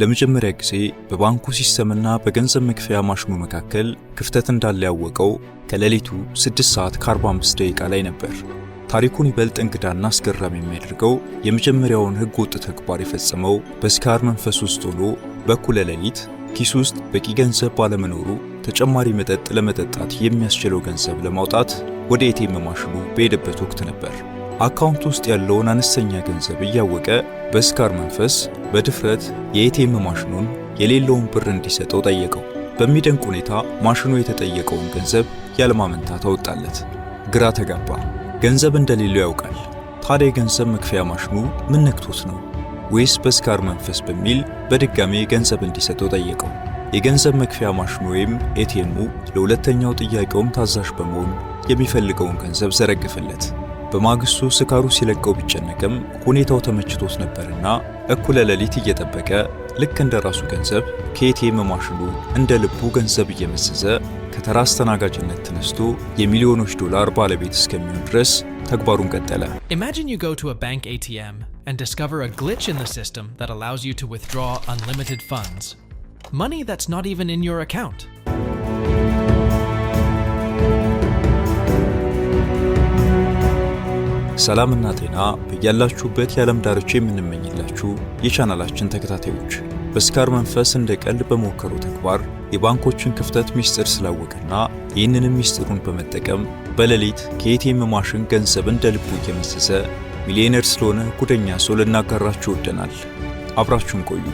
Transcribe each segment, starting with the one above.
ለመጀመሪያ ጊዜ በባንኩ ሲስተምና በገንዘብ መክፈያ ማሽኑ መካከል ክፍተት እንዳለ ያወቀው ከሌሊቱ 6:45 ደቂቃ ላይ ነበር። ታሪኩን ይበልጥ እንግዳና አስገራሚ የሚያደርገው የመጀመሪያውን ህገወጥ ተግባር የፈጸመው በስካር መንፈስ ውስጥ ሆኖ በኩለ ሌሊት ኪስ ውስጥ በቂ ገንዘብ ባለመኖሩ ተጨማሪ መጠጥ ለመጠጣት የሚያስችለው ገንዘብ ለማውጣት ወደ ኤቲኤም ማሽኑ በሄደበት ወቅት ነበር። አካውንት ውስጥ ያለውን አነስተኛ ገንዘብ እያወቀ በስካር መንፈስ በድፍረት የኤቲኤም ማሽኑን የሌለውን ብር እንዲሰጠው ጠየቀው። በሚደንቅ ሁኔታ ማሽኑ የተጠየቀውን ገንዘብ ያለማመንታት አወጣለት። ግራ ተጋባ። ገንዘብ እንደሌለው ያውቃል። ታዲያ የገንዘብ መክፈያ ማሽኑ ምን ነክቶት ነው? ወይስ በስካር መንፈስ በሚል በድጋሜ ገንዘብ እንዲሰጠው ጠየቀው። የገንዘብ መክፈያ ማሽኑ ወይም ኤቲኤሙ ለሁለተኛው ጥያቄውም ታዛዥ በመሆን የሚፈልገውን ገንዘብ ዘረገፈለት። በማግስቱ ስካሩ ሲለቀው ቢጨነቅም ሁኔታው ተመችቶት ነበርና እኩለ ሌሊት እየጠበቀ ልክ እንደራሱ ገንዘብ ከኤቲኤም ማሽኑ እንደ ልቡ ገንዘብ እየመሰዘ ከተራ አስተናጋጅነት ተነስቶ የሚሊዮኖች ዶላር ባለቤት እስከሚሆን ድረስ ተግባሩን ቀጠለ። Imagine you go to a bank ATM and discover a glitch in the system that allows you to withdraw unlimited funds. Money that's not even in your account. ሰላምና ጤና በያላችሁበት የዓለም ዳርቻ የምንመኝላችሁ የቻናላችን ተከታታዮች፣ በስካር መንፈስ እንደ ቀልድ በሞከረው ተግባር የባንኮችን ክፍተት ሚስጥር ስላወቀና ይህንንም ሚስጥሩን በመጠቀም በሌሊት ከኤቲኤም ማሽን ገንዘብ እንደ ልቡ እየመሰሰ ሚሊዮነር ስለሆነ ጉደኛ ሰው ልናጋራችሁ ወደናል። አብራችሁን ቆዩ።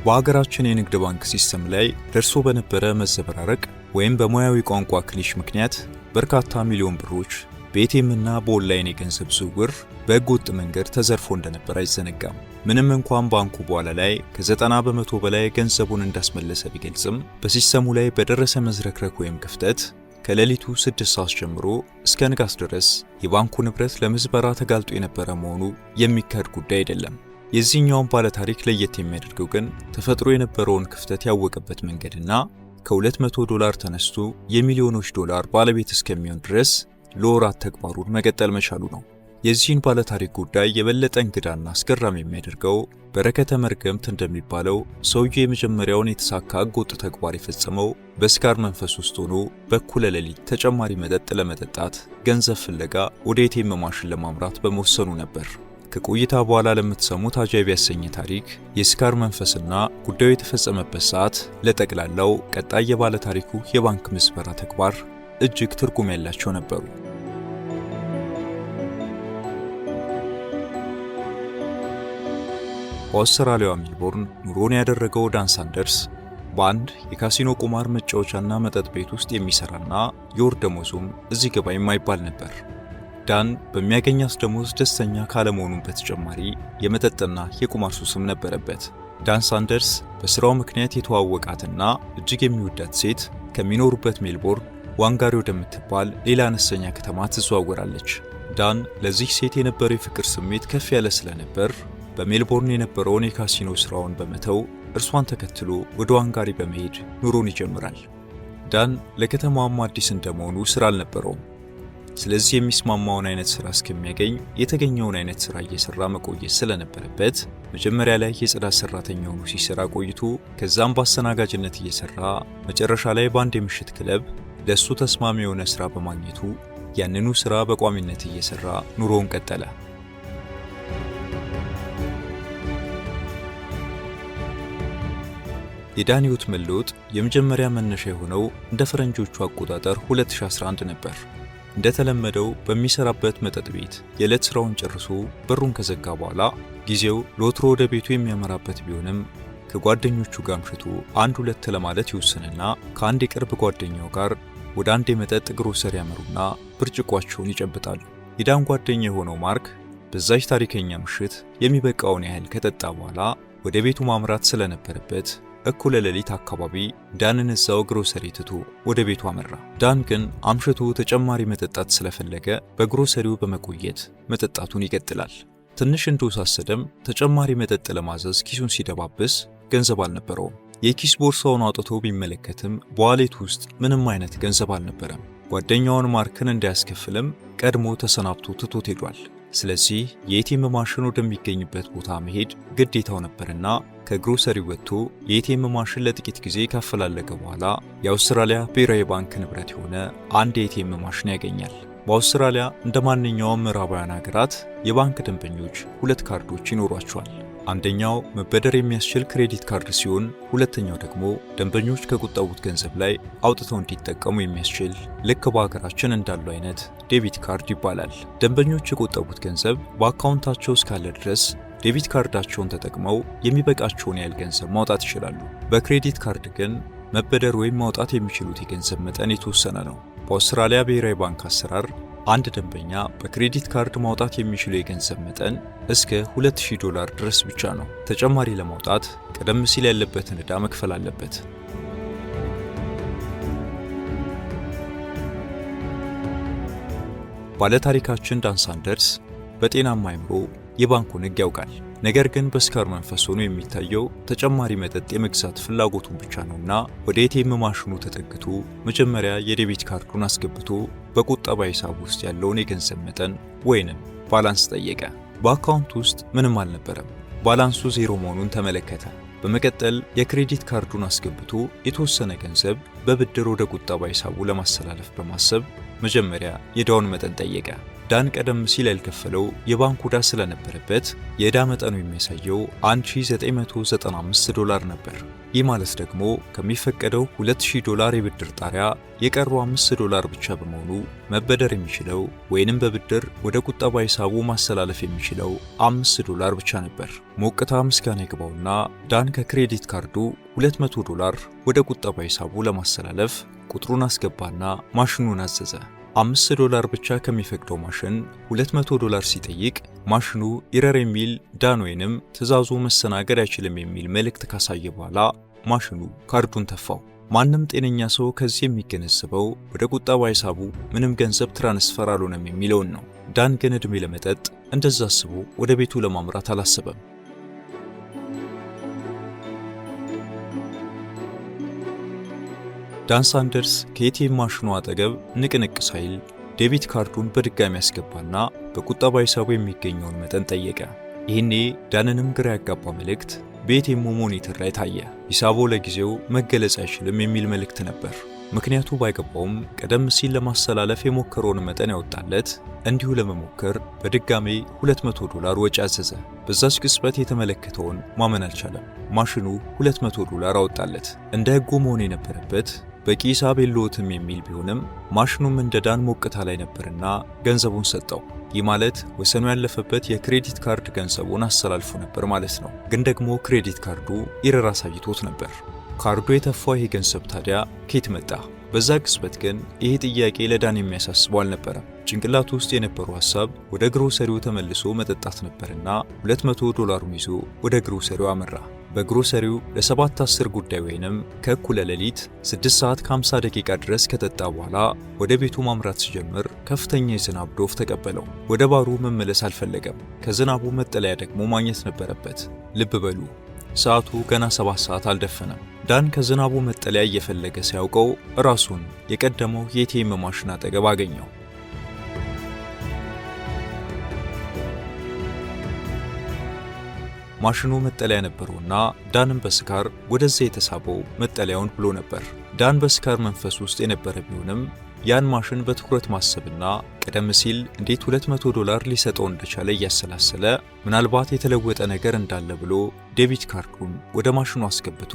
በአገራችን የንግድ ባንክ ሲስተም ላይ ደርሶ በነበረ መዘበራረቅ ወይም በሙያዊ ቋንቋ ክሊሽ ምክንያት በርካታ ሚሊዮን ብሮች በኤቲኤም እና በኦንላይን የገንዘብ ዝውውር በህገወጥ መንገድ ተዘርፎ እንደነበር አይዘነጋም። ምንም እንኳን ባንኩ በኋላ ላይ ከ90 በመቶ በላይ ገንዘቡን እንዳስመለሰ ቢገልጽም በሲስተሙ ላይ በደረሰ መዝረክረክ ወይም ክፍተት ከሌሊቱ 6 ሰዓት ጀምሮ እስከ ንጋት ድረስ የባንኩ ንብረት ለምዝበራ ተጋልጦ የነበረ መሆኑ የሚካድ ጉዳይ አይደለም። የዚህኛውን ባለ ታሪክ ለየት የሚያደርገው ግን ተፈጥሮ የነበረውን ክፍተት ያወቀበት መንገድና ከ200 ተነስቶ የሚሊዮኖች ዶላር ባለቤት እስከሚሆን ድረስ ለወራት ተግባሩን መቀጠል መቻሉ ነው። የዚህን ባለ ታሪክ ጉዳይ የበለጠ እንግዳና አስገራሚ የሚያደርገው በረከተ መርገምት እንደሚባለው ሰውዬው የመጀመሪያውን የተሳካ ህገወጥ ተግባር የፈጸመው በስካር መንፈስ ውስጥ ሆኖ በኩለ ሌሊት ተጨማሪ መጠጥ ለመጠጣት ገንዘብ ፍለጋ ወደ ኤቲኤም ማሽን ለማምራት በመወሰኑ ነበር። ከቆይታ በኋላ ለምትሰሙት አጃይብ ያሰኘ ታሪክ የስካር መንፈስና ጉዳዩ የተፈጸመበት ሰዓት ለጠቅላላው ቀጣይ የባለ ታሪኩ የባንክ ምዝበራ ተግባር እጅግ ትርጉም ያላቸው ነበሩ። በአውስትራሊያዋ ሜልቦርን ኑሮን ያደረገው ዳን ሳንደርስ በአንድ የካሲኖ ቁማር መጫወቻና መጠጥ ቤት ውስጥ የሚሰራና የወር ደመወዙም እዚህ ገባ የማይባል ነበር። ዳን በሚያገኛት ደሞዝ ደስተኛ ካለመሆኑን በተጨማሪ የመጠጥና የቁማር ሱስም ነበረበት። ዳን ሳንደርስ በስራው ምክንያት የተዋወቃትና እጅግ የሚወዳት ሴት ከሚኖሩበት ሜልቦርን ዋንጋሪ ወደምትባል ሌላ አነስተኛ ከተማ ትዘዋወራለች። ዳን ለዚህ ሴት የነበረው የፍቅር ስሜት ከፍ ያለ ስለነበር በሜልቦርን የነበረውን የካሲኖ ስራውን በመተው እርሷን ተከትሎ ወደ ዋንጋሪ በመሄድ ኑሮን ይጀምራል። ዳን ለከተማዋም አዲስ እንደመሆኑ ስራ አልነበረውም። ስለዚህ የሚስማማውን አይነት ስራ እስከሚያገኝ የተገኘውን አይነት ስራ እየሰራ መቆየት ስለነበረበት መጀመሪያ ላይ የጽዳት ሰራተኛ ሆኖ ሲሰራ ቆይቶ ከዛም በአስተናጋጅነት እየሰራ መጨረሻ ላይ በአንድ የምሽት ክለብ ለሱ ተስማሚ የሆነ ስራ በማግኘቱ ያንኑ ስራ በቋሚነት እየሰራ ኑሮውን ቀጠለ። የዳን ህይወት መለወጥ የመጀመሪያ መነሻ የሆነው እንደ ፈረንጆቹ አቆጣጠር 2011 ነበር። እንደተለመደው በሚሰራበት መጠጥ ቤት የዕለት ስራውን ጨርሶ በሩን ከዘጋ በኋላ ጊዜው ለወትሮ ወደ ቤቱ የሚያመራበት ቢሆንም ከጓደኞቹ ጋር አምሽቶ አንድ ሁለት ለማለት ይወስንና ከአንድ የቅርብ ጓደኛው ጋር ወደ አንድ የመጠጥ ግሮሰሪ ያመሩና ብርጭቋቸውን ይጨብጣሉ። የዳን ጓደኛ የሆነው ማርክ በዛች ታሪከኛ ምሽት የሚበቃውን ያህል ከጠጣ በኋላ ወደ ቤቱ ማምራት ስለነበረበት እኩለ ሌሊት አካባቢ ዳንን እዛው ግሮሰሪ ትቶ ወደ ቤቱ አመራ። ዳን ግን አምሽቶ ተጨማሪ መጠጣት ስለፈለገ በግሮሰሪው በመቆየት መጠጣቱን ይቀጥላል። ትንሽ እንደወሳሰደም ተጨማሪ መጠጥ ለማዘዝ ኪሱን ሲደባብስ ገንዘብ አልነበረውም። የኪስ ቦርሳውን አውጥቶ ቢመለከትም በዋሌት ውስጥ ምንም አይነት ገንዘብ አልነበረም። ጓደኛውን ማርክን እንዳያስከፍልም ቀድሞ ተሰናብቶ ትቶት ሄዷል። ስለዚህ የኤቲኤም ማሽን ወደሚገኝበት ቦታ መሄድ ግዴታው ነበርና ከግሮሰሪ ወጥቶ የኤቲኤም ማሽን ለጥቂት ጊዜ ካፈላለገ በኋላ የአውስትራሊያ ብሔራዊ ባንክ ንብረት የሆነ አንድ የኤቲኤም ማሽን ያገኛል። በአውስትራሊያ እንደ ማንኛውም ምዕራባውያን ሀገራት የባንክ ደንበኞች ሁለት ካርዶች ይኖሯቸዋል። አንደኛው መበደር የሚያስችል ክሬዲት ካርድ ሲሆን ሁለተኛው ደግሞ ደንበኞች ከቁጠቡት ገንዘብ ላይ አውጥተው እንዲጠቀሙ የሚያስችል ልክ በሀገራችን እንዳለው አይነት ዴቢት ካርድ ይባላል። ደንበኞች የቆጠቡት ገንዘብ በአካውንታቸው እስካለ ድረስ ዴቢት ካርዳቸውን ተጠቅመው የሚበቃቸውን ያህል ገንዘብ ማውጣት ይችላሉ። በክሬዲት ካርድ ግን መበደር ወይም ማውጣት የሚችሉት የገንዘብ መጠን የተወሰነ ነው። በአውስትራሊያ ብሔራዊ ባንክ አሰራር አንድ ደንበኛ በክሬዲት ካርድ ማውጣት የሚችለው የገንዘብ መጠን እስከ $2000 ድረስ ብቻ ነው። ተጨማሪ ለማውጣት ቀደም ሲል ያለበትን ዕዳ መክፈል አለበት። ባለታሪካችን ዳን ሳንደርስ በጤናማ አእምሮ የባንኩን ሕግ ያውቃል። ነገር ግን በስካር መንፈስ ሆኖ የሚታየው ተጨማሪ መጠጥ የመግዛት ፍላጎቱን ብቻ ነውና ወደ ኤቲኤም ማሽኑ ተጠግቶ መጀመሪያ የዴቢት ካርዱን አስገብቶ በቁጠባ ሂሳብ ውስጥ ያለውን የገንዘብ መጠን ወይንም ባላንስ ጠየቀ። በአካውንት ውስጥ ምንም አልነበረም። ባላንሱ ዜሮ መሆኑን ተመለከተ። በመቀጠል የክሬዲት ካርዱን አስገብቶ የተወሰነ ገንዘብ በብድር ወደ ቁጠባ ሂሳቡ ለማስተላለፍ በማሰብ መጀመሪያ የዕዳውን መጠን ጠየቀ። ዳን ቀደም ሲል ያልከፈለው የባንክ ዕዳ ስለነበረበት የዕዳ መጠኑ የሚያሳየው $1995 ነበር። ይህ ማለት ደግሞ ከሚፈቀደው $2000 የብድር ጣሪያ የቀረው $5 ብቻ በመሆኑ መበደር የሚችለው ወይንም በብድር ወደ ቁጠባ ሂሳቡ ማስተላለፍ የሚችለው $5 ብቻ ነበር። ሞቅታ ምስጋና ይግባውና ዳን ከክሬዲት ካርዱ $200 ወደ ቁጠባ ሂሳቡ ለማስተላለፍ ቁጥሩን አስገባና ማሽኑን አዘዘ። $5 ብቻ ከሚፈቅደው ማሽን $200 ሲጠይቅ ማሽኑ ኢረር የሚል ዳን ወይንም ትዕዛዙ መስተናገድ አይችልም የሚል መልእክት ካሳየ በኋላ ማሽኑ ካርዱን ተፋው። ማንም ጤነኛ ሰው ከዚህ የሚገነዘበው ወደ ቁጠባ ሂሳቡ ምንም ገንዘብ ትራንስፈር አልሆነም የሚለውን ነው። ዳን ግን ዕድሜ ለመጠጥ እንደዛ አስቦ ወደ ቤቱ ለማምራት አላሰበም። ዳን ሳንደርስ ከኤቲኤም ማሽኑ አጠገብ ንቅንቅ ሳይል ዴቢት ካርዱን በድጋሚ ያስገባና በቁጠባ ሂሳቡ የሚገኘውን መጠን ጠየቀ። ይህኔ ዳንንም ግራ ያጋባ መልእክት በኤቲኤሙ ሞኒተር ላይ ታየ። ሂሳቡ ለጊዜው መገለጽ አይችልም የሚል መልእክት ነበር። ምክንያቱ ባይገባውም ቀደም ሲል ለማስተላለፍ የሞከረውን መጠን ያወጣለት እንዲሁ ለመሞከር በድጋሜ $200 ወጪ አዘዘ። በዛች ቅጽበት የተመለከተውን ማመን አልቻለም። ማሽኑ $200 አወጣለት። እንደ ሕጉ መሆን የነበረበት በቂ ሂሳብ የለዎትም የሚል ቢሆንም ማሽኑም እንደ ዳን ሞቅታ ላይ ነበርና ገንዘቡን ሰጠው። ይህ ማለት ወሰኑ ያለፈበት የክሬዲት ካርድ ገንዘቡን አስተላልፎ ነበር ማለት ነው። ግን ደግሞ ክሬዲት ካርዱ ኢረር አሳይቶት ነበር። ካርዱ የተፋው ይሄ ገንዘብ ታዲያ ከየት መጣ? በዛ ቅጽበት ግን ይሄ ጥያቄ ለዳን የሚያሳስበው አልነበረም። ጭንቅላቱ ውስጥ የነበረው ሐሳብ ወደ ግሮሰሪው ተመልሶ መጠጣት ነበርና $200ን ይዞ ወደ ግሮሰሪው አመራ። በግሮሰሪው ለ7-10 ጉዳይ ወይንም ከእኩለ ሌሊት 6:50 ድረስ ከጠጣ በኋላ ወደ ቤቱ ማምራት ሲጀምር ከፍተኛ የዝናብ ዶፍ ተቀበለው። ወደ ባሩ መመለስ አልፈለገም። ከዝናቡ መጠለያ ደግሞ ማግኘት ነበረበት። ልብ በሉ ሰዓቱ ገና 7 ሰዓት አልደፈነም። ዳን ከዝናቡ መጠለያ እየፈለገ ሲያውቀው ራሱን የቀደመው የኤቲኤም ማሽን አጠገብ አገኘው። ማሽኑ መጠለያ ነበረውና ዳንም በስካር ወደዛ የተሳበው መጠለያውን ብሎ ነበር። ዳን በስካር መንፈስ ውስጥ የነበረ ቢሆንም ያን ማሽን በትኩረት ማሰብና ቀደም ሲል እንዴት $200 ሊሰጠው እንደቻለ እያሰላሰለ ምናልባት የተለወጠ ነገር እንዳለ ብሎ ዴቢት ካርዱን ወደ ማሽኑ አስገብቶ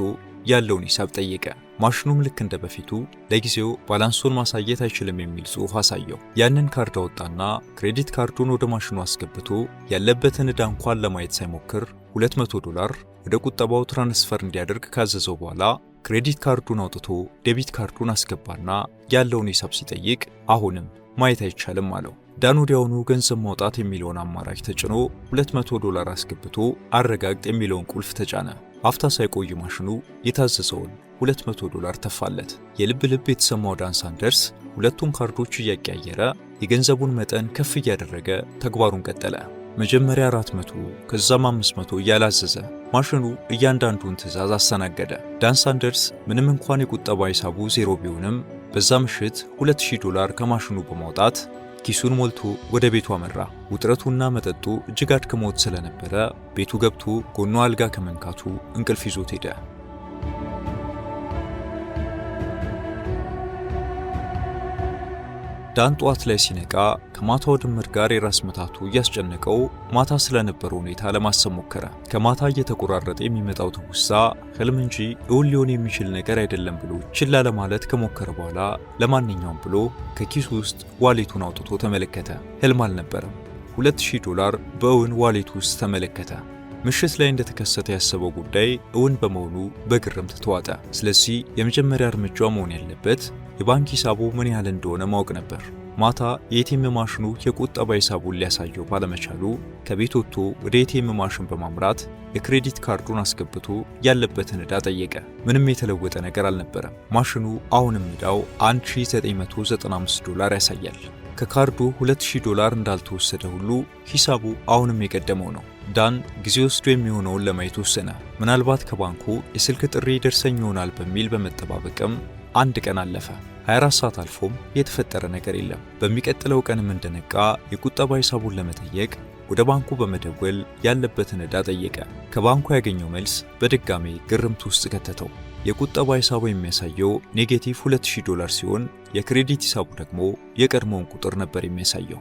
ያለውን ሂሳብ ጠየቀ። ማሽኑም ልክ እንደ በፊቱ ለጊዜው ባላንሱን ማሳየት አይችልም የሚል ጽሑፍ አሳየው። ያንን ካርድ አወጣና ክሬዲት ካርዱን ወደ ማሽኑ አስገብቶ ያለበትን ዕዳ እንኳን ለማየት ሳይሞክር $200 ወደ ቁጠባው ትራንስፈር እንዲያደርግ ካዘዘው በኋላ ክሬዲት ካርዱን አውጥቶ ዴቢት ካርዱን አስገባና ያለውን ሂሳብ ሲጠይቅ አሁንም ማየት አይቻልም አለው። ዳን ወዲያውኑ ገንዘብ ማውጣት የሚለውን አማራጭ ተጭኖ $200 አስገብቶ አረጋግጥ የሚለውን ቁልፍ ተጫነ። አፍታ ሳይቆይ ማሽኑ የታዘዘውን $200 ተፋለት። የልብ ልብ የተሰማው ዳን ሳንደርስ ሁለቱን ካርዶች እያቀያየረ የገንዘቡን መጠን ከፍ እያደረገ ተግባሩን ቀጠለ። መጀመሪያ 400 ከዛም 500 እያላዘዘ ማሽኑ እያንዳንዱን ትዕዛዝ አስተናገደ። ዳን ሳንደርስ ምንም እንኳን የቁጠባ ሂሳቡ ዜሮ ቢሆንም በዛ ምሽት $2000 ከማሽኑ በማውጣት ኪሱን ሞልቶ ወደ ቤቱ አመራ። ውጥረቱና መጠጡ እጅግ አድክሞት ስለነበረ ቤቱ ገብቶ ጎኗ አልጋ ከመንካቱ እንቅልፍ ይዞት ሄደ። ዳን ጠዋት ላይ ሲነቃ ከማታው ድምር ጋር የራስ ምታቱ እያስጨነቀው ማታ ስለነበረው ሁኔታ ለማሰብ ሞከረ። ከማታ እየተቆራረጠ የሚመጣው ትውስታ ህልም እንጂ እውን ሊሆን የሚችል ነገር አይደለም ብሎ ችላ ለማለት ከሞከረ በኋላ ለማንኛውም ብሎ ከኪሱ ውስጥ ዋሌቱን አውጥቶ ተመለከተ። ህልም አልነበረም። $2000 በእውን ዋሌቱ ውስጥ ተመለከተ። ምሽት ላይ እንደተከሰተ ያሰበው ጉዳይ እውን በመሆኑ በግርምት ተዋጠ። ስለዚህ የመጀመሪያ እርምጃው መሆን ያለበት የባንክ ሂሳቡ ምን ያህል እንደሆነ ማወቅ ነበር። ማታ የኤቲኤም ማሽኑ የቁጠባ ሂሳቡን ሊያሳየው ባለመቻሉ ከቤት ወጥቶ ወደ ኤቲኤም ማሽን በማምራት የክሬዲት ካርዱን አስገብቶ ያለበትን ዕዳ ጠየቀ። ምንም የተለወጠ ነገር አልነበረም። ማሽኑ አሁንም ዕዳው $1995 ያሳያል። ከካርዱ $2000 እንዳልተወሰደ ሁሉ ሂሳቡ አሁንም የቀደመው ነው። ዳን ጊዜ ወስዶ የሚሆነውን ለማየት ወሰነ። ምናልባት ከባንኩ የስልክ ጥሪ ደርሰኝ ይሆናል በሚል በመጠባበቅም አንድ ቀን አለፈ። 24 ሰዓት አልፎም የተፈጠረ ነገር የለም። በሚቀጥለው ቀንም እንደነቃ የቁጠባ ሂሳቡን ለመጠየቅ ወደ ባንኩ በመደወል ያለበትን ዕዳ ጠየቀ። ከባንኩ ያገኘው መልስ በድጋሜ ግርምት ውስጥ ከተተው። የቁጠባ ሂሳቡ የሚያሳየው ኔጌቲቭ $2000 ሲሆን የክሬዲት ሂሳቡ ደግሞ የቀድሞውን ቁጥር ነበር የሚያሳየው።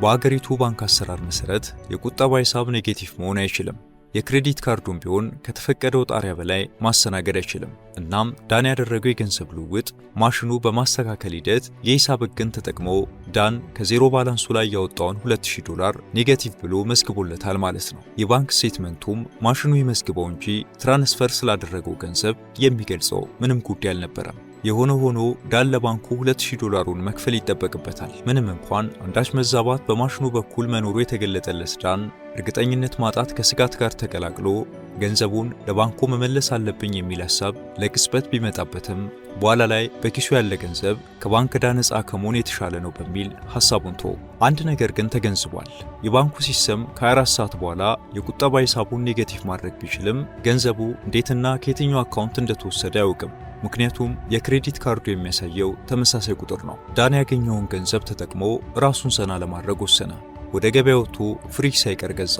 በአገሪቱ ባንክ አሰራር መሰረት የቁጠባ ሂሳብ ኔጌቲቭ መሆን አይችልም። የክሬዲት ካርዱም ቢሆን ከተፈቀደው ጣሪያ በላይ ማስተናገድ አይችልም። እናም ዳን ያደረገው የገንዘብ ልውውጥ ማሽኑ በማስተካከል ሂደት የሂሳብ ሕግን ተጠቅሞ ዳን ከዜሮ ባላንሱ ላይ ያወጣውን $2000 ኔጌቲቭ ብሎ መዝግቦለታል ማለት ነው። የባንክ ስቴትመንቱም ማሽኑ ይመዝግበው እንጂ ትራንስፈር ስላደረገው ገንዘብ የሚገልጸው ምንም ጉዳይ አልነበረም። የሆነ ሆኖ ዳን ለባንኩ $2000ን መክፈል ይጠበቅበታል። ምንም እንኳን አንዳች መዛባት በማሽኑ በኩል መኖሩ የተገለጠለት ዳን እርግጠኝነት ማጣት ከስጋት ጋር ተቀላቅሎ ገንዘቡን ለባንኩ መመለስ አለብኝ የሚል ሐሳብ ለቅጽበት ቢመጣበትም በኋላ ላይ በኪሱ ያለ ገንዘብ ከባንክ ዕዳ ነፃ ከመሆን የተሻለ ነው በሚል ሐሳቡን ተወ። አንድ ነገር ግን ተገንዝቧል። የባንኩ ሲስተም ከ24 ሰዓት በኋላ የቁጠባ ሂሳቡን ኔጌቲቭ ማድረግ ቢችልም ገንዘቡ እንዴትና ከየትኛው አካውንት እንደተወሰደ አያውቅም። ምክንያቱም የክሬዲት ካርዱ የሚያሳየው ተመሳሳይ ቁጥር ነው። ዳን ያገኘውን ገንዘብ ተጠቅሞ ራሱን ዘና ለማድረግ ወሰነ። ወደ ገበያ ወጥቶ ፍሪጅ ሳይቀር ገዛ።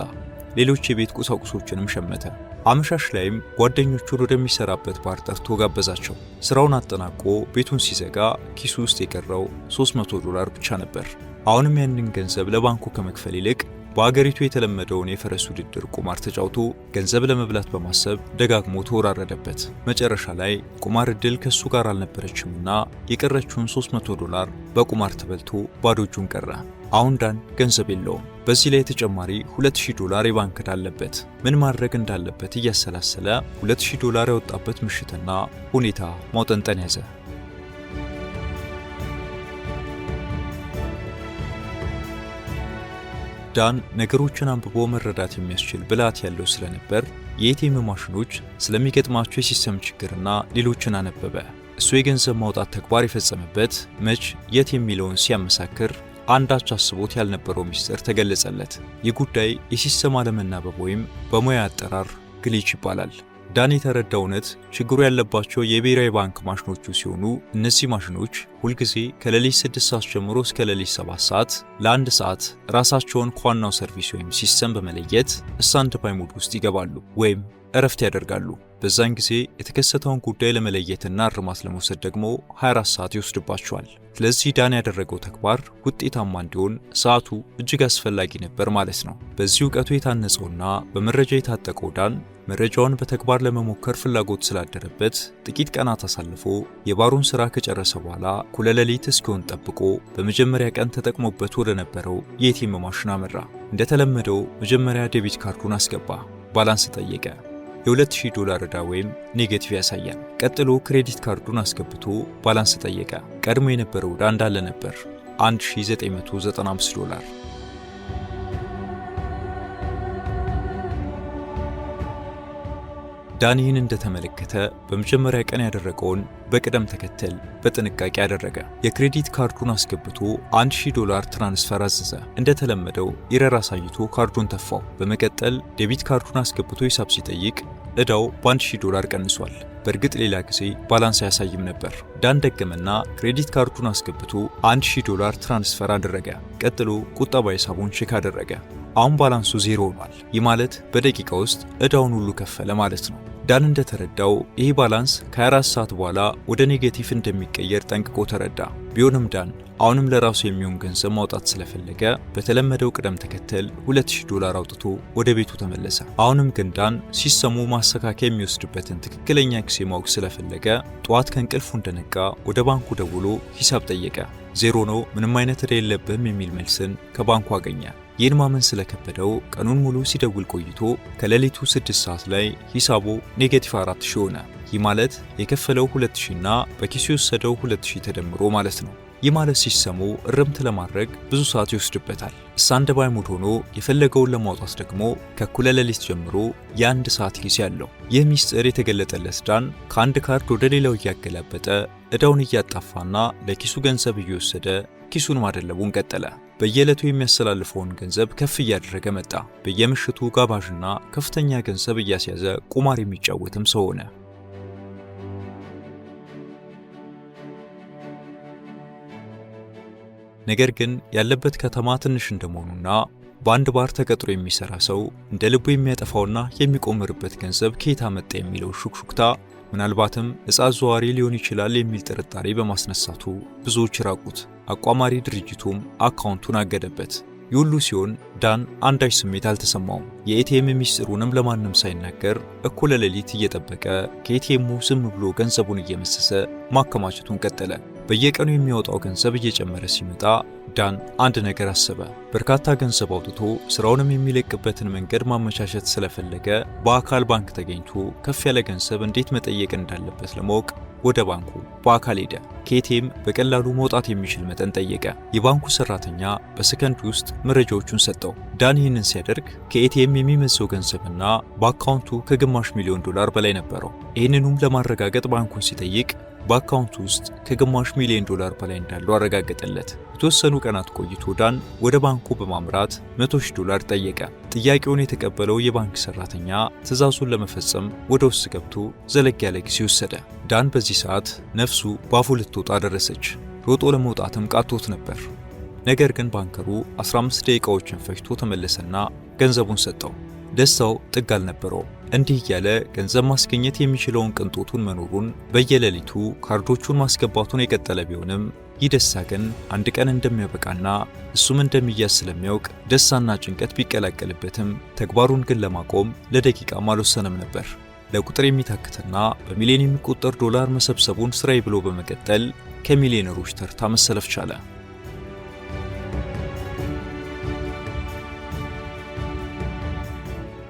ሌሎች የቤት ቁሳቁሶችንም ሸመተ። አመሻሽ ላይም ጓደኞቹን ወደሚሰራበት ባር ጠርቶ ጋበዛቸው። ስራውን አጠናቆ ቤቱን ሲዘጋ ኪሱ ውስጥ የቀረው $300 ብቻ ነበር። አሁንም ያንን ገንዘብ ለባንኩ ከመክፈል ይልቅ በአገሪቱ የተለመደውን የፈረስ ውድድር ቁማር ተጫውቶ ገንዘብ ለመብላት በማሰብ ደጋግሞ ተወራረደበት። መጨረሻ ላይ ቁማር እድል ከሱ ጋር አልነበረችምና የቀረችውን $300 በቁማር ተበልቶ ባዶ እጁን ቀረ። አሁን ዳን ገንዘብ የለውም። በዚህ ላይ ተጨማሪ $2000 የባንክ ዕዳ አለበት። ምን ማድረግ እንዳለበት እያሰላሰለ $2000 ያወጣበት ምሽትና ሁኔታ ማውጠንጠን ያዘ። ዳን ነገሮችን አንብቦ መረዳት የሚያስችል ብልሃት ያለው ስለነበር የኤቲኤም ማሽኖች ስለሚገጥማቸው የሲስተም ችግርና ሌሎችን አነበበ። እሱ የገንዘብ ማውጣት ተግባር የፈጸመበት መች የት የሚለውን ሲያመሳክር አንዳች አስቦት ያልነበረው ሚስጥር ተገለጸለት። ይህ ጉዳይ የሲስተም አለመናበብ ወይም በሙያ አጠራር ግሊች ይባላል። ዳን የተረዳው እውነት ችግሩ ያለባቸው የብሔራዊ ባንክ ማሽኖቹ ሲሆኑ እነዚህ ማሽኖች ሁልጊዜ ከሌሊት 6 ሰዓት ጀምሮ እስከ ሌሊት 7 ሰዓት ለአንድ ሰዓት ራሳቸውን ከዋናው ሰርቪስ ወይም ሲስተም በመለየት ስታንድ ባይ ሙድ ውስጥ ይገባሉ ወይም እረፍት ያደርጋሉ። በዛን ጊዜ የተከሰተውን ጉዳይ ለመለየትና እርማት ለመውሰድ ደግሞ 24 ሰዓት ይወስድባቸዋል። ስለዚህ ዳን ያደረገው ተግባር ውጤታማ እንዲሆን ሰዓቱ እጅግ አስፈላጊ ነበር ማለት ነው። በዚህ እውቀቱ የታነጸውና በመረጃ የታጠቀው ዳን መረጃውን በተግባር ለመሞከር ፍላጎት ስላደረበት ጥቂት ቀናት አሳልፎ የባሩን ስራ ከጨረሰ በኋላ እኩለ ሌሊት እስኪሆን ጠብቆ በመጀመሪያ ቀን ተጠቅሞበት ወደ ነበረው የኤቲኤም ማሽን አመራ። እንደተለመደው መጀመሪያ ዴቢት ካርዱን አስገባ። ባላንስ ጠየቀ። $2000 ዕዳ ወይም ኔጌቲቭ ያሳያል። ቀጥሎ ክሬዲት ካርዱን አስገብቶ ባላንስ ጠየቀ። ቀድሞ የነበረው ዕዳ እንዳለ ነበር፣ $1995። ዳን ይህን እንደተመለከተ በመጀመሪያ ቀን ያደረገውን በቅደም ተከተል በጥንቃቄ አደረገ። የክሬዲት ካርዱን አስገብቶ $1000 ትራንስፈር አዘዘ። እንደተለመደው ኢረር አሳይቶ ካርዱን ተፋው። በመቀጠል ዴቢት ካርዱን አስገብቶ ሂሳብ ሲጠይቅ ዕዳው በ$1000 ቀንሷል። በእርግጥ ሌላ ጊዜ ባላንስ አያሳይም ነበር። ዳን ደገመና ክሬዲት ካርዱን አስገብቶ $1000 ትራንስፈር አደረገ። ቀጥሎ ቁጠባ ሂሳቡን ቼክ አደረገ። አሁን ባላንሱ ዜሮ ሆኗል። ይህ ማለት በደቂቃ ውስጥ ዕዳውን ሁሉ ከፈለ ማለት ነው። ዳን እንደተረዳው ይህ ባላንስ ከ24 ሰዓት በኋላ ወደ ኔጌቲቭ እንደሚቀየር ጠንቅቆ ተረዳ። ቢሆንም ዳን አሁንም ለራሱ የሚሆን ገንዘብ ማውጣት ስለፈለገ በተለመደው ቅደም ተከተል $2000 አውጥቶ ወደ ቤቱ ተመለሰ። አሁንም ግን ዳን ሲስተሙ ማስተካከያ የሚወስድበትን ትክክለኛ ጊዜ ማወቅ ስለፈለገ ጠዋት ከእንቅልፉ እንደነቃ ወደ ባንኩ ደውሎ ሂሳብ ጠየቀ። ዜሮ ነው፣ ምንም አይነት ዕዳ የለብህም የሚል መልስን ከባንኩ አገኘ። ይህን ማመን ስለከበደው ቀኑን ሙሉ ሲደውል ቆይቶ ከሌሊቱ 6 ሰዓት ላይ ሂሳቡ ኔጌቲቭ 4000 ሆነ። ይህ ማለት የከፈለው 2000 እና በኪሱ የወሰደው 2000 ተደምሮ ማለት ነው። ይህ ማለት ሲስተሙ እርምት ለማድረግ ብዙ ሰዓት ይወስድበታል። ስታንድባይ ሙድ ሆኖ የፈለገውን ለማውጣት ደግሞ ከእኩለ ሌሊት ጀምሮ የ1 ሰዓት ጊዜ አለው። ይህ ሚስጥር የተገለጠለት ዳን ከአንድ ካርድ ወደ ሌላው እያገላበጠ ዕዳውን እያጣፋና ለኪሱ ገንዘብ እየወሰደ ኪሱን ማደለቡን ቀጠለ። በየዕለቱ የሚያስተላልፈውን ገንዘብ ከፍ እያደረገ መጣ። በየምሽቱ ጋባዥና ከፍተኛ ገንዘብ እያስያዘ ቁማር የሚጫወትም ሰው ሆነ። ነገር ግን ያለበት ከተማ ትንሽ እንደመሆኑና በአንድ ባር ተቀጥሮ የሚሰራ ሰው እንደ ልቡ የሚያጠፋውና የሚቆምርበት ገንዘብ ከየት አመጣ የሚለው ሹክሹክታ ምናልባትም ዕፅ አዘዋዋሪ ሊሆን ይችላል የሚል ጥርጣሬ በማስነሳቱ ብዙዎች ራቁት። አቋማሪ ድርጅቱም አካውንቱን አገደበት። ይህ ሁሉ ሲሆን ዳን አንዳች ስሜት አልተሰማውም። የኤቲኤም ሚስጥሩንም ለማንም ሳይናገር እኩለ ሌሊት እየጠበቀ ከኤቲኤሙ ዝም ብሎ ገንዘቡን እየመሰሰ ማከማቸቱን ቀጠለ። በየቀኑ የሚያወጣው ገንዘብ እየጨመረ ሲመጣ ዳን አንድ ነገር አሰበ። በርካታ ገንዘብ አውጥቶ ስራውንም የሚለቅበትን መንገድ ማመቻቸት ስለፈለገ በአካል ባንክ ተገኝቶ ከፍ ያለ ገንዘብ እንዴት መጠየቅ እንዳለበት ለማወቅ ወደ ባንኩ በአካል ሄደ። ከኤቲኤም በቀላሉ መውጣት የሚችል መጠን ጠየቀ። የባንኩ ሰራተኛ በሰከንድ ውስጥ መረጃዎቹን ሰጠው። ዳን ይህንን ሲያደርግ ከኤቲኤም የሚመዘው ገንዘብና በአካውንቱ ከግማሽ $1,000,000 በላይ ነበረው። ይህንኑም ለማረጋገጥ ባንኩን ሲጠይቅ በአካውንቱ ውስጥ ከግማሽ $1,000,000 በላይ እንዳለው አረጋገጠለት። የተወሰኑ ቀናት ቆይቶ ዳን ወደ ባንኩ በማምራት $100,000 ጠየቀ። ጥያቄውን የተቀበለው የባንክ ሰራተኛ ትዕዛዙን ለመፈጸም ወደ ውስጥ ገብቶ ዘለግ ያለ ጊዜ ወሰደ። ዳን በዚህ ሰዓት ነፍሱ ባፉ ልትወጣ ደረሰች። ሮጦ ለመውጣትም ቃቶት ነበር። ነገር ግን ባንከሩ 15 ደቂቃዎችን ፈጅቶ ተመለሰና ገንዘቡን ሰጠው። ደስታው ጥግ አልነበረው። እንዲህ እያለ ገንዘብ ማስገኘት የሚችለውን ቅንጦቱን መኖሩን በየሌሊቱ ካርዶቹን ማስገባቱን የቀጠለ ቢሆንም ይህ ደስታ ግን አንድ ቀን እንደሚያበቃና እሱም እንደሚያዝ ስለሚያውቅ ደስታና ጭንቀት ቢቀላቀልበትም ተግባሩን ግን ለማቆም ለደቂቃም አልወሰነም ነበር። ለቁጥር የሚታክትና በሚሊዮን የሚቆጠር ዶላር መሰብሰቡን ስራዬ ብሎ በመቀጠል ከሚሊዮነሮች ተርታ መሰለፍ ቻለ።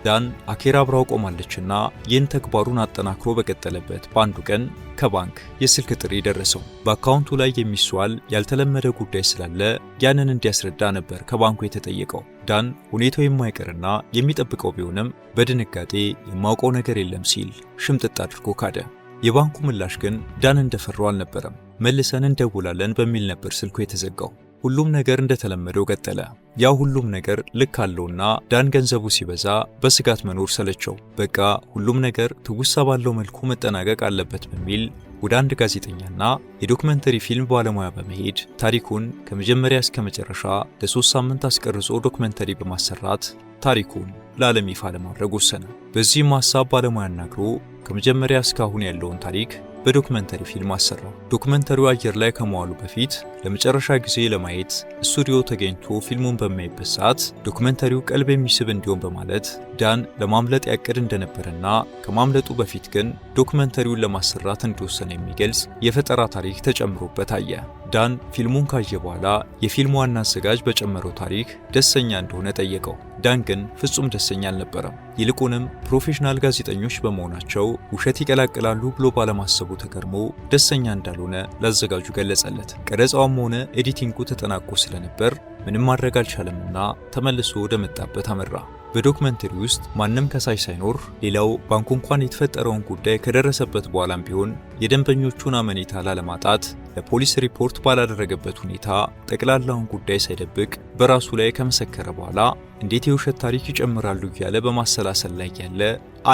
ዳን አኬራ አብራው ቆማለችና ይህን ተግባሩን አጠናክሮ በቀጠለበት በአንዱ ቀን ከባንክ የስልክ ጥሪ ደረሰው። በአካውንቱ ላይ የሚስተዋል ያልተለመደ ጉዳይ ስላለ ያንን እንዲያስረዳ ነበር ከባንኩ የተጠየቀው። ዳን ሁኔታው የማይቀርና የሚጠብቀው ቢሆንም በድንጋጤ የማውቀው ነገር የለም ሲል ሽምጥጥ አድርጎ ካደ። የባንኩ ምላሽ ግን ዳን እንደፈራው አልነበረም። መልሰን እንደውላለን በሚል ነበር ስልኩ የተዘጋው። ሁሉም ነገር እንደተለመደው ቀጠለ። ያው ሁሉም ነገር ልክ አለውና ዳን ገንዘቡ ሲበዛ በስጋት መኖር ሰለቸው። በቃ ሁሉም ነገር ትውስታ ባለው መልኩ መጠናቀቅ አለበት በሚል ወደ አንድ ጋዜጠኛና የዶክመንተሪ ፊልም ባለሙያ በመሄድ ታሪኩን ከመጀመሪያ እስከ መጨረሻ ለ3 ሳምንት አስቀርጾ ዶክመንተሪ በማሰራት ታሪኩን ለዓለም ይፋ ለማድረግ ወሰነ። በዚህም ሐሳብ ባለሙያ አናግሮ ከመጀመሪያ እስከ አሁን ያለውን ታሪክ በዶክመንተሪ ፊልም አሰራው። ዶክመንተሪው አየር ላይ ከመዋሉ በፊት ለመጨረሻ ጊዜ ለማየት ስቱዲዮ ተገኝቶ ፊልሙን በሚያይበት ሰዓት ዶክመንተሪው ቀልብ የሚስብ እንዲሆን በማለት ዳን ለማምለጥ ያቅድ እንደነበረና ከማምለጡ በፊት ግን ዶክመንተሪውን ለማሰራት እንደወሰነ የሚገልጽ የፈጠራ ታሪክ ተጨምሮበት አየ። ዳን ፊልሙን ካየ በኋላ የፊልሙ ዋና አዘጋጅ በጨመረው ታሪክ ደስተኛ እንደሆነ ጠየቀው። ዳን ግን ፍጹም ደስተኛ አልነበረም። ይልቁንም ፕሮፌሽናል ጋዜጠኞች በመሆናቸው ውሸት ይቀላቅላሉ ብሎ ባለማሰቡ ተገርሞ ደስተኛ እንዳልሆነ ለአዘጋጁ ገለጸለት። ቀረጻውም ሆነ ኤዲቲንጉ ተጠናቆ ስለነበር ምንም ማድረግ አልቻለምና ተመልሶ ወደ መጣበት አመራ። በዶክመንተሪ ውስጥ ማንም ከሳሽ ሳይኖር ሌላው ባንኩ እንኳን የተፈጠረውን ጉዳይ ከደረሰበት በኋላም ቢሆን የደንበኞቹን አመኔታ ላለማጣት ለፖሊስ ሪፖርት ባላደረገበት ሁኔታ ጠቅላላውን ጉዳይ ሳይደብቅ በራሱ ላይ ከመሰከረ በኋላ እንዴት የውሸት ታሪክ ይጨምራሉ እያለ በማሰላሰል ላይ ያለ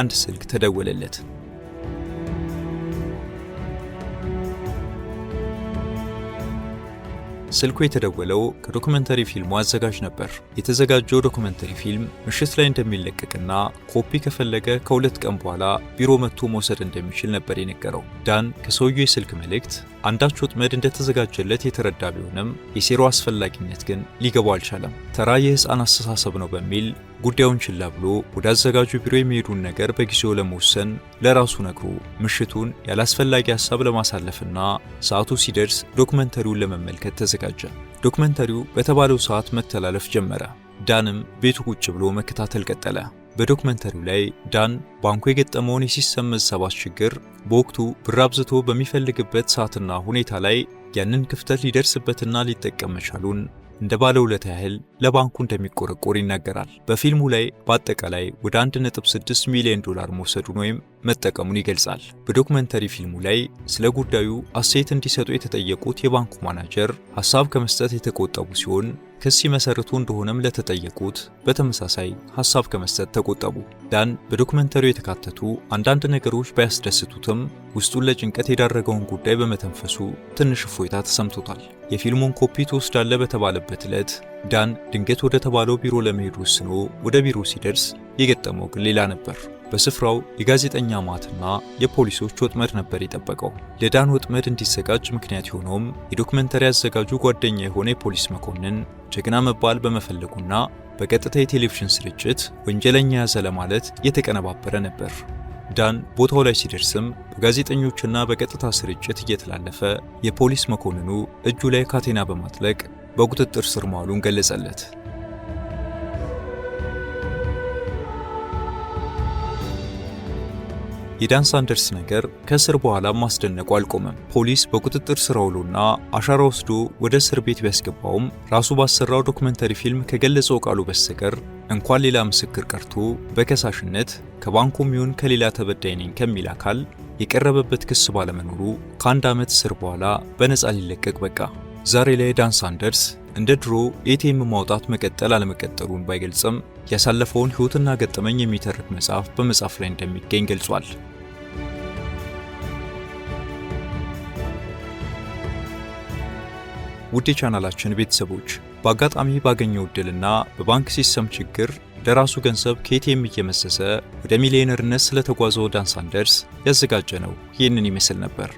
አንድ ስልክ ተደወለለት። ስልኩ የተደወለው ከዶክመንተሪ ፊልሙ አዘጋጅ ነበር። የተዘጋጀው ዶክመንተሪ ፊልም ምሽት ላይ እንደሚለቀቅና ኮፒ ከፈለገ ከ2 ቀን በኋላ ቢሮ መጥቶ መውሰድ እንደሚችል ነበር የነገረው። ዳን ከሰውየው የስልክ መልእክት አንዳች ወጥመድ እንደተዘጋጀለት የተረዳ ቢሆንም የሴራው አስፈላጊነት ግን ሊገባው አልቻለም። ተራ የሕፃን አስተሳሰብ ነው በሚል ጉዳዩን ችላ ብሎ ወደ አዘጋጁ ቢሮ የሚሄዱን ነገር በጊዜው ለመወሰን ለራሱ ነግሮ ምሽቱን ያላስፈላጊ ሐሳብ ለማሳለፍና ሰዓቱ ሲደርስ ዶክመንተሪውን ለመመልከት ተዘጋጀ። ዶክመንተሪው በተባለው ሰዓት መተላለፍ ጀመረ። ዳንም ቤቱ ቁጭ ብሎ መከታተል ቀጠለ። በዶክመንተሪው ላይ ዳን ባንኩ የገጠመውን የሲስተም መዛባት ችግር በወቅቱ ብር አብዝቶ በሚፈልግበት ሰዓትና ሁኔታ ላይ ያንን ክፍተት ሊደርስበትና ሊጠቀም መቻሉን እንደ ባለውለታ ያህል ለባንኩ እንደሚቆረቆር ይናገራል። በፊልሙ ላይ በአጠቃላይ ወደ 1.6 ሚሊዮን ዶላር መውሰዱን ወይም መጠቀሙን ይገልጻል። በዶክመንተሪ ፊልሙ ላይ ስለ ጉዳዩ አስተያየት እንዲሰጡ የተጠየቁት የባንኩ ማናጀር ሐሳብ ከመስጠት የተቆጠቡ ሲሆን ክስ መሰረቱ እንደሆነም ለተጠየቁት በተመሳሳይ ሐሳብ ከመስጠት ተቆጠቡ። ዳን በዶክመንተሪው የተካተቱ አንዳንድ ነገሮች ባያስደስቱትም ውስጡን ለጭንቀት የዳረገውን ጉዳይ በመተንፈሱ ትንሽ እፎይታ ተሰምቶታል። የፊልሙን ኮፒ ትወስዳለህ በተባለበት ዕለት ዳን ድንገት ወደ ተባለው ቢሮ ለመሄድ ወስኖ ወደ ቢሮ ሲደርስ የገጠመው ግን ሌላ ነበር። በስፍራው የጋዜጠኛ ማትና የፖሊሶች ወጥመድ ነበር የጠበቀው። ለዳን ወጥመድ እንዲዘጋጅ ምክንያት የሆነውም የዶክመንተሪ አዘጋጁ ጓደኛ የሆነ የፖሊስ መኮንን ጀግና መባል በመፈለጉና በቀጥታ የቴሌቪዥን ስርጭት ወንጀለኛ ያዘ ለማለት የተቀነባበረ ነበር። ዳን ቦታው ላይ ሲደርስም በጋዜጠኞችና በቀጥታ ስርጭት እየተላለፈ የፖሊስ መኮንኑ እጁ ላይ ካቴና በማጥለቅ በቁጥጥር ስር መዋሉን ገለጸለት። የዳን ሳንደርስ ነገር ከእስር በኋላ ማስደነቁ አልቆመም። ፖሊስ በቁጥጥር ስር አውሎና አሻራ ወስዶ ወደ እስር ቤት ቢያስገባውም ራሱ ባሰራው ዶክመንተሪ ፊልም ከገለጸው ቃሉ በስተቀር እንኳን ሌላ ምስክር ቀርቶ በከሳሽነት ከባንኩም ይሁን ከሌላ ተበዳይ ነኝ ከሚል አካል የቀረበበት ክስ ባለመኖሩ ከ1 ዓመት እስር በኋላ በነፃ ሊለቀቅ በቃ። ዛሬ ላይ ዳን ሳንደርስ እንደ ድሮ ኤቲኤም ማውጣት መቀጠል አለመቀጠሉን ባይገልጽም ያሳለፈውን ሕይወትና ገጠመኝ የሚተርክ መጽሐፍ በመጻፍ ላይ እንደሚገኝ ገልጿል። ውድ የቻናላችን ቤተሰቦች በአጋጣሚ ባገኘው ዕድልና በባንክ ሲስተም ችግር ለራሱ ገንዘብ ከኤቲኤም እየመሰሰ ወደ ሚሊዮነርነት ስለተጓዘው ዳን ሳንደርስ ያዘጋጀነው ይህንን ይመስል ነበር።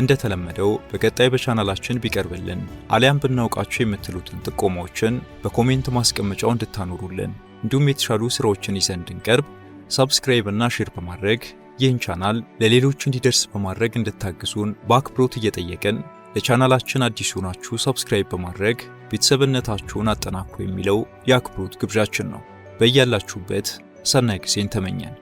እንደተለመደው በቀጣይ በቻናላችን ቢቀርብልን አሊያም ብናውቃቸው የምትሉትን ጥቆማዎችን በኮሜንት ማስቀመጫው እንድታኖሩልን እንዲሁም የተሻሉ ስራዎችን ይዘን እንድንቀርብ ሰብስክራይብ እና ሼር በማድረግ ይህን ቻናል ለሌሎች እንዲደርስ በማድረግ እንድታግዙን በአክብሮት እየጠየቅን ለቻናላችን አዲስ ሆናችሁ ሰብስክራይብ በማድረግ ቤተሰብነታችሁን አጠናክሩ የሚለው የአክብሮት ግብዣችን ነው። በያላችሁበት ሰናይ ጊዜን ተመኘን።